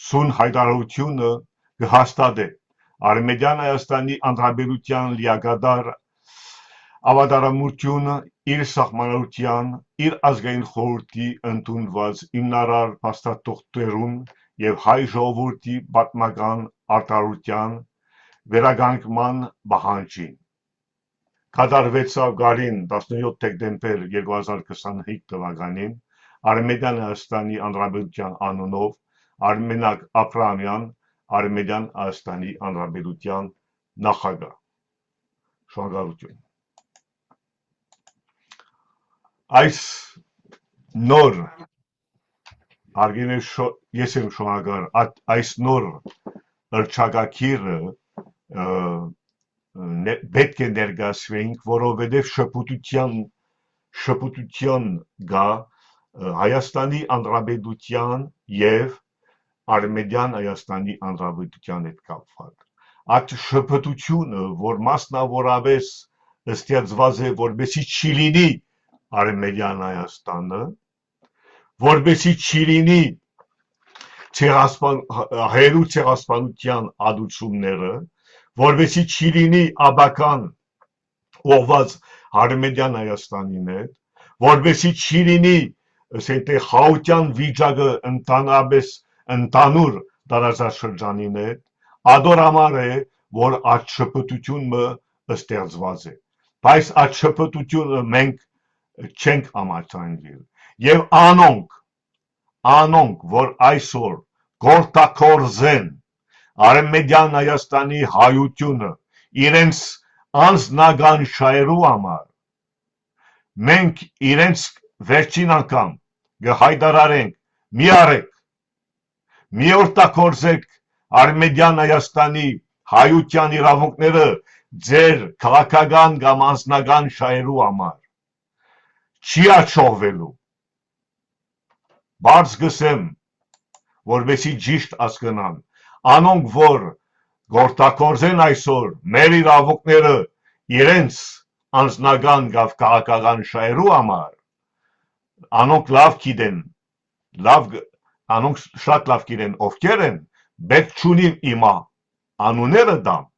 Սույն հայտարարությունը կհաստատե Արմենիան Հայաստանի Հանրապետության լիակատար ավատարամությունը իր սահմանադրության, իր ազգային խորհրդի ընդունված հիմնարար փաստաթղթերուն եւ հայ ժողովրդի պատմական արդարության վերականգնման պահանջին։ Կատարվեցավ գարին 17 դեկտեմբեր 2025 թվականին Արմենիան Հայաստանի Հանրապետության անունով Արմենակ Աբրահամյան Արմենիան Հայաստանի Հանրապետության նախագահ։ Շնորհակալություն։ Այս նոր ես եմ շնորհակալ այս նոր ըրճակագիրը պետք է ներկայացվենք, որովհետև շփոթության գա Հայաստանի Հանրապետության եւ Արմենիան Հայաստանի Հանրապետության հետ կապված։ Այդ շփոթությունը, որ մասնավորապես ստեղծված է, որպեսզի չի լինի Արմենիան Հայաստանը, որպեսզի չի լինի հայերու ցեղասպանության ադուցումները, որպեսզի չի լինի աբական ուղղված Արմենիան Հայաստանին հետ, որպեսզի չի լինի խաղաղության վիճակը ընդհանրապես ընդհանուր տարածաշրջանին հետ, ադոր համար է, որ այդ շփոթությունը ստեղծված է։ Բայց այդ շփոթությունը մենք չենք համաձայնվել եւ անոնք որ այսօր գործակորզեն Արմենիան Հայաստանի հայությունը իրենց անձնական շահերու համար մենք իրենց վերջին անգամ կհայտարարենք մի արեք մի օգտագործեք Արմենիան Հայաստանի հայության իրավունքները ձեր քաղաքական կամ անձնական շահերու համար չի աչողվելու։ Բարձ գսեմ, որովհետեւ ճիշտ հասկանան, անոնք որ գործակորզեն այսօր մեր իրավունքները իրենց անձնական կամ քաղաքական շահերու համար, անոնք լավ գիտեն, անոնք շատ լավ գիտեն ովքեր են, պետք չունիմ իմա անունները դամ,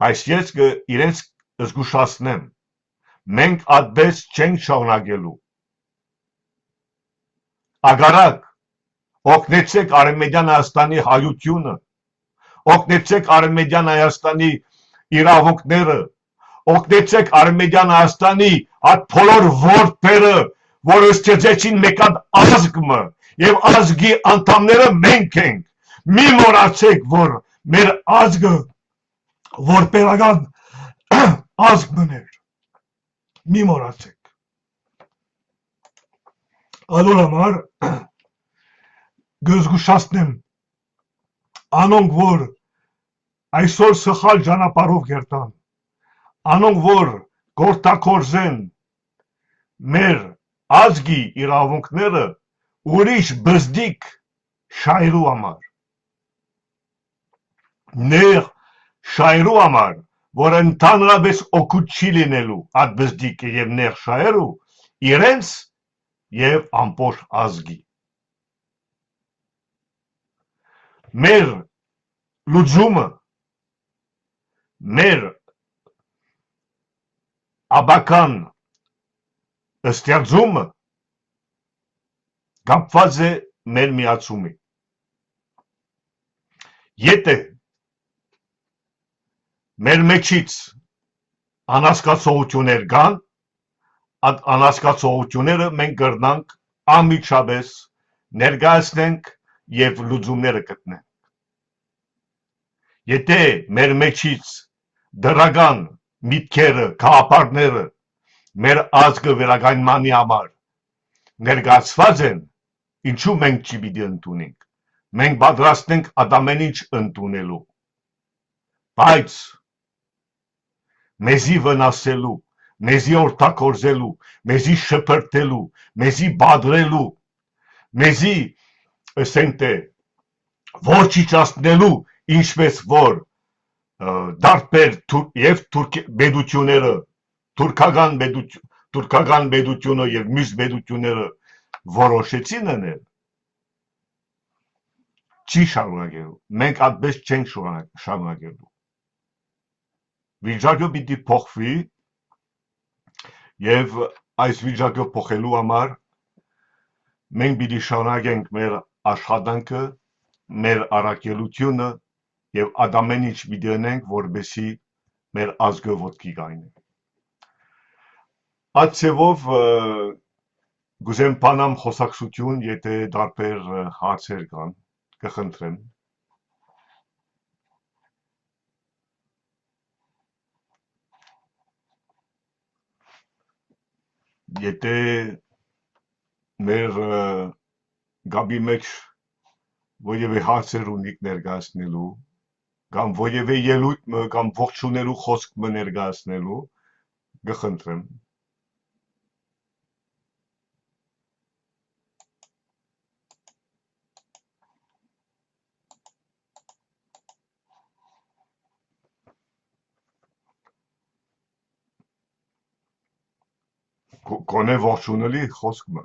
բայց ես իրենց զգուշացնեմ, մենք այդպես չենք շարունակելու։ Ագարակ, օգնեցեք Արմենիան Հայաստանի հայությունը, օգնեցեք Արմենիան Հայաստանի իրավունքները, օգնեցեք Արմենիան Հայաստանի այդ բոլոր որդերը, որ ստեղծեցին մեկ ազգը եւ ազգի անդամները մենք ենք։ Մի մոռացեք, որ մեր ազգը որպերական ազգ մներ։ Մի մոռացեք։ Ալոր համար գզգուշացնեմ անոնք որ այսօր սխալ ճանապարհով գերտան, անոնք որ գործակորզեն մեր ազգի իրավունքները ուրիշ բզդիկ շահերու համար, նեղ շահերու համար, որ ընդհանրապես օգուտ չի լինելու այդ բզդիկը եւ նեղ շահերու իրենց եւ ամբողջ ազգի։ Մեր լուծումը, մեր աբական ստեղծումը կապված է մեր միացումի։ Եթե մեր մեջից անհասկացողություններ կան, այդ անհասկացողությունները մենք կրնանք անմիջապես ներկայացնենք եւ լուծումները գտնենք։ Եթե մեր մեջից դրական միտքերը, գաղափարները մեր ազգը վերականգնմանի համար ներկայացված են, ինչու մենք չի պիտի ընդունենք։ Մենք պատրաստ ենք ամեն ինչ ընդունելու, բայց մեզի վնասելու, մեզի օգտագործելու, մեզի շփրտելու, մեզի բادرելու, մեզի ասենք թե ոչնչացնելու, ինչպես որ դարբեր եւ բեդությունները, թուրքական բեդությունը եւ մյուս բեդությունները որոշեցին անել, չի շարունակելու։ Մենք այդպես չենք շարունակելու։ Վիճակը պիտի փոխվի եւ այս վիճակը փոխելու համար մենք պիտի շարունակենք մեր աշխատանքը, մեր առաքելությունը եւ ամեն ինչ պիտի անենք, որպեսզի մեր ազգը ոտքի կայնի։ Ացեվով գուզեմ բանամ խոսակցություն, եթե դարբեր հարցեր կան, կխնդրեմ։ Եթե մեր գաբի մեջ որևէ հարցեր ունիք ներկայացնելու, կամ որևէ ելույթ կամ ողջունելու խոսք ներկայացնելու, կխնդրեմ։ Կոնե ողջունելի խոսքը,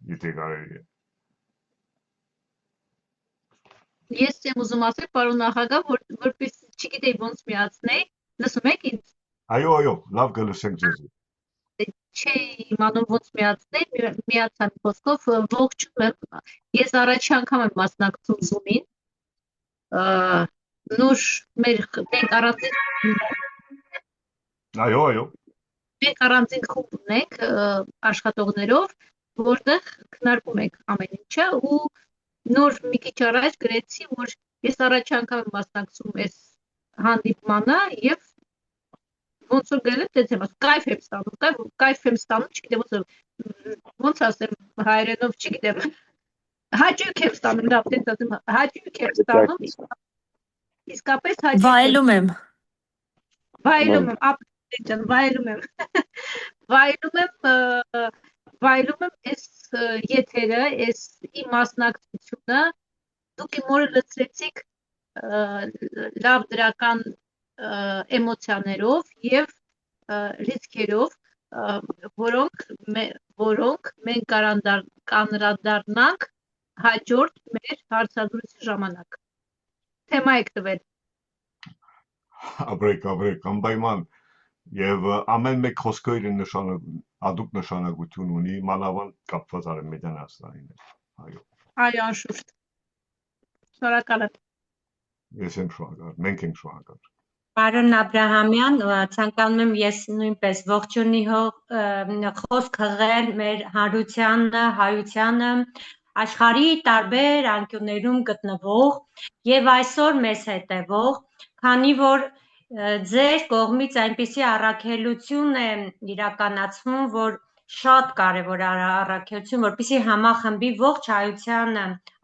եթե կարելի է։ Ես եմ ուզում ասել, պարոն նախագահ, որպես չգիտեի ոնց միացնեի, լսում եք ինձ։ Այո, լավ կլսենք ձեզ։ Չէի իմանում ոնց միացնել, միացան խոսքով ողջում եմ։ Ես առաջի անգամ եմ մասնակցում Zoom-ին։ Նոր մենք առանձին Այո։ Մենք առանձին խումբ ունենք աշխատողներով, որտեղ քննարկում ենք ամեն ինչը ու նոր մի քիչ առաջ գրեցի, որ ես առաջ անգամ եմ մասնակցում այս հանդիպմանը եւ ոնց որ գրել եմ, դες եմ ասում, կայֆ եմ ստանում, չգիտեմ ոնց ասեմ հայերենով, չգիտեմ, հաճույք եմ ստանում, լավ, դες ասեմ, հաճույք եմ ստանում, իսկապես հաճույք վայելում եմ, վայելում եմ այս եթերը, այս իմ մասնակցությունը, դուք իմ օրը լցրեցիք լավ դրական էմոցիաներով եւ ռիսկերով, որոնք մենք կանրադառնանք հաջորդ մեր հարցազրույցի ժամանակ։ Թեմա եք տվել։ Ապրեք, անպայման եւ ամեն մեկ խոսքը իր հատուկ նշանակություն ունի, մանավանդ կապված Արևմտյան Հայաստանին։ Այո, անշուշտ։ Շնորհակալ եմ։ Ես եմ շնորհակալ, մենք ենք շնորհակալ։ Պարոն Աբրահամյան, ցանկանում եմ ես նույնպես ողջունի խոսք հղել մեր հանրությանը, հայությանը, աշխարհի տարբեր անկյուններում գտնվող եւ այսօր մեզ հետևող, քանի որ ձեր կողմից այնպիսի առաքելություն է իրականացվում, որ շատ կարևոր առաքելություն, որպեսզի համախմբի ողջ հայությանը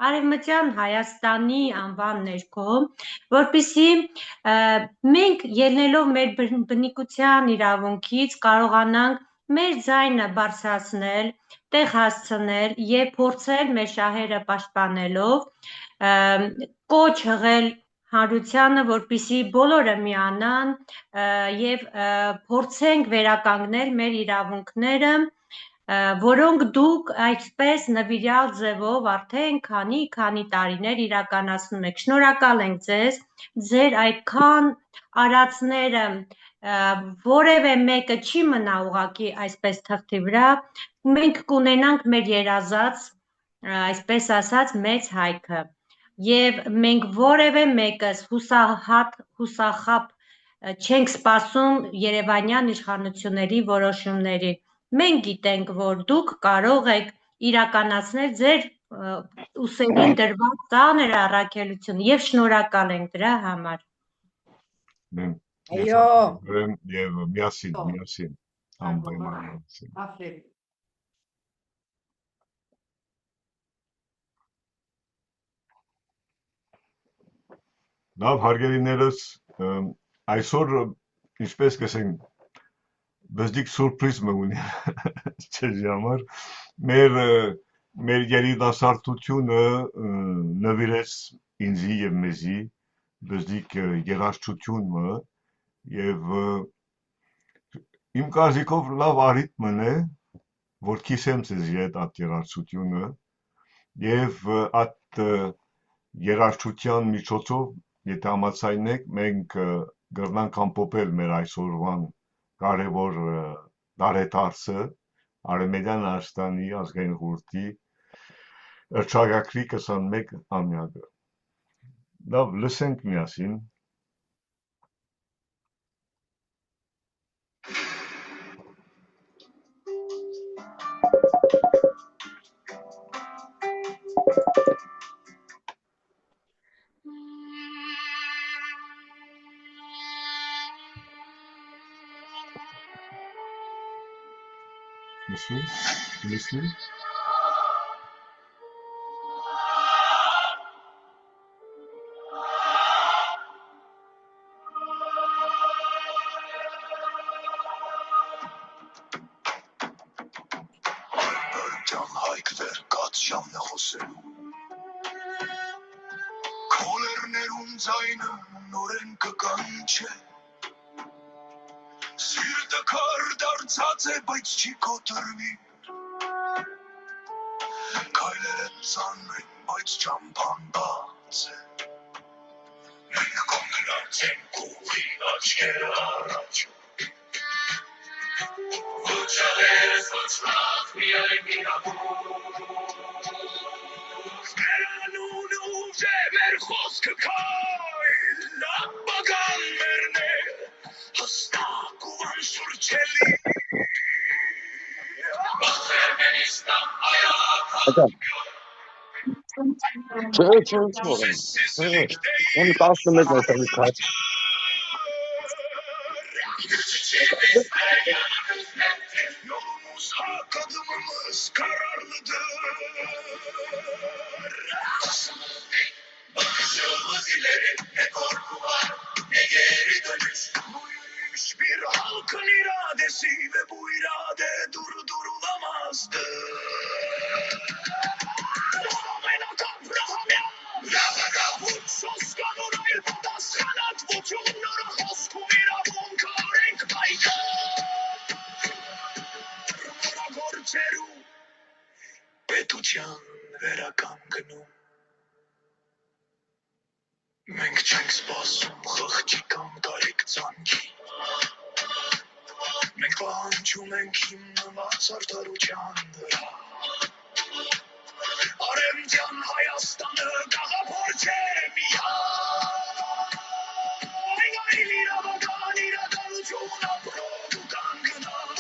Արևմտյան Հայաստանի անվան ներքո, որպեսզի մենք ելնելով մեր բնիկության իրավունքից կարողանանք մեր ձայնը բարձրացնել, տեղ հասցնել եւ փորձել մեր շահերը պաշտպանելով կոչ հղել հանրությանը, որպեսզի բոլորը միանան եւ փորձենք վերականգնել մեր իրավունքները, որոնք դուք այսպես նվիրյալ ձևով արդեն քանի տարիներ իրականացնում եք։ Շնորհակալ ենք ձեզ, ձեր այդքան արածները որևէ մեկը չի մնա ուղղակի այսպես թղթի վրա, մենք կունենանք մեր երազած, այսպես ասած, մեծ հայքը։ Եվ մենք որևէ մեկս հուսախաբ չենք սպասում Երևանյան իշխանությունների որոշումներին։ Մենք գիտենք, որ դուք կարող եք իրականացնել ձեր ուսերին դրված ծանր առաքելություն եւ շնորհակալ ենք դրա համար։ Այո։ Եվ միասին։ անպայման։ Aferin. Լավ հարգելիներս, այսօր ինչպես կսենք բզդիկ սուրպրիզ մը ունի չեզի համար մեր երիտասարդությունը նվիրեց ինձի և մեզի բզդիկ երաժշտություն մը և իմ կարծիքով լավ առիթմն է որ կիսեմ ձեզի հետ այդ երաժշտությունը և այդ երաժշտության միջոցով եթե համաձայնեք մենք կգրնանք ամփոփել մեր այսօրվան կարևոր դարետարսը Արևմտյան Հայաստանի ազգային խորհրդի հռչակագրի 21 ամյակը։ Լավ, լսենք միասին։ Listen. Ջան հայկվեր կած ժամն է խոսելու Քոլերներում ձայնը նորեն կկանչե Սիրտը քար դարձած է, բայց չի կոտրվի Քայլերը ծանր են, բայց ճամփան բաց է Մենք կանգնած ենք ուղի աչքերը առաջ Ոչ աղերս, ոչ մատ, միայն իրավունք Մեր անունը ուժ է, մեր խոսքը քայլ Ապագան մերն է Հստակ ու անշուրջելի Ֆեմինիստան այակ Չէ, Ունի 11 նետանի կաց Yolumuz hak adımımız kararlıdır Bakışımız ileri ne korku var ne geri dönüş Bu yürüyüş bir halkın iradesi ve bu irade durdurulamazdı Պետության վերականգնում Մենք չենք սպասում խղճի կամ տարիք ցանքի Մենք պահանջում ենք հիմնված արդարության վրա Արևմտյան Հայաստանը գաղափար չէ միայն Այլ իրավական իրականություն ապրող ու կանգնած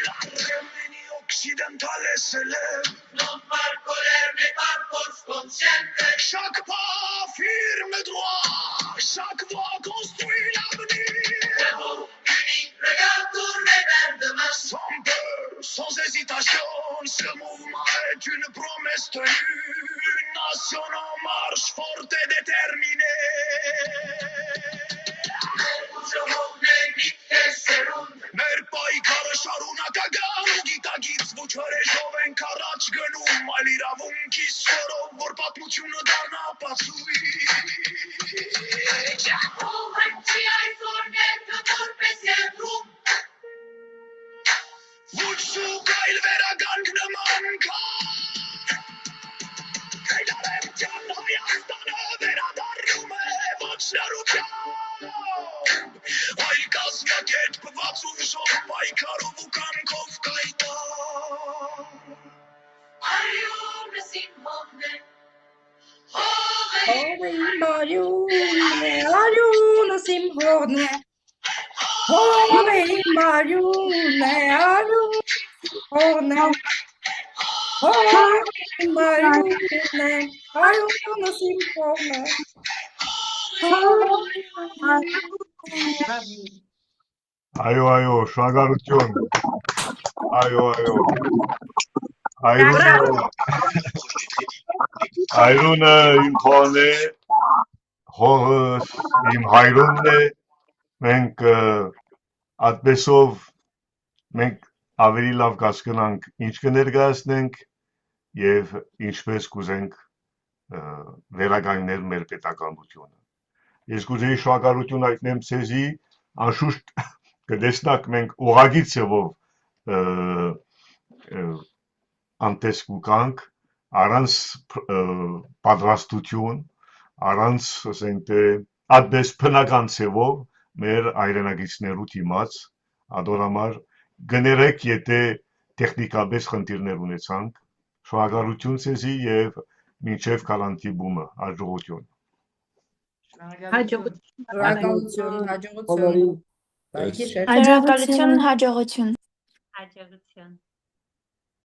L'arremeni occidentale se lève Non par colère mais par force consciente Chaque pas affirme droit Chaque voix construit l'avenir Debout, unis, regard tourné vers demain Sans peur, sans hésitation Ce mouvement est une promesse tenue Une nation en marche forte et déterminée Մեր պայքարը շարունակական ու գիտակից ոչ հրեշով ենք առաջ գնում այլ իրավունքի շորով որ պատմությունը դառնա ապացույց Ով հնչի այսօր ներքը որպես երկրում Ոչ շուկ այլ վերագանք նման Քայլ արևմտյան Հայաստանը վերադառնում է ոչ լարության Այլ կազմակերպված ուժով պայքարով ու կամքով կայտան Արյունս իմ հողն է Հողը իմ արյունն է, արյունս իմ հողն է Հողը իմ արյունն է, արյունս իմ հողն է Հողը իմ արյունն է, արյունս իմ հողն է Bravo. Այո, շնորհակալություն։ Այո։ Այրունը իմ խոհն է, հողս իմ հայրունն է, մենք այդպեսով մենք ավելի լավ կհասկանանք ինչ կներկայացնենք եւ ինչպես կուզենք վերականգնել մեր պետականությունը։ Ես կուզեի շնորհակալություն հայտնեմ ցեզի, անշուշտ կտեսնակ մենք ուղղակի ցևով անտես կուկանք առանց պատրաստություն, առանց ասենք թե այդպես բնական ցևով մեր հայրենագիցներու դիմաց ադորամար գներեք եթե տեխնիկապես խնդիրներ ունեցանք շնորհակալություն ցեզի եւ մինչև գալանտի բումը հաջողություն հաջողություն Հաջողություն, հաջողություն։ Հաջողություն։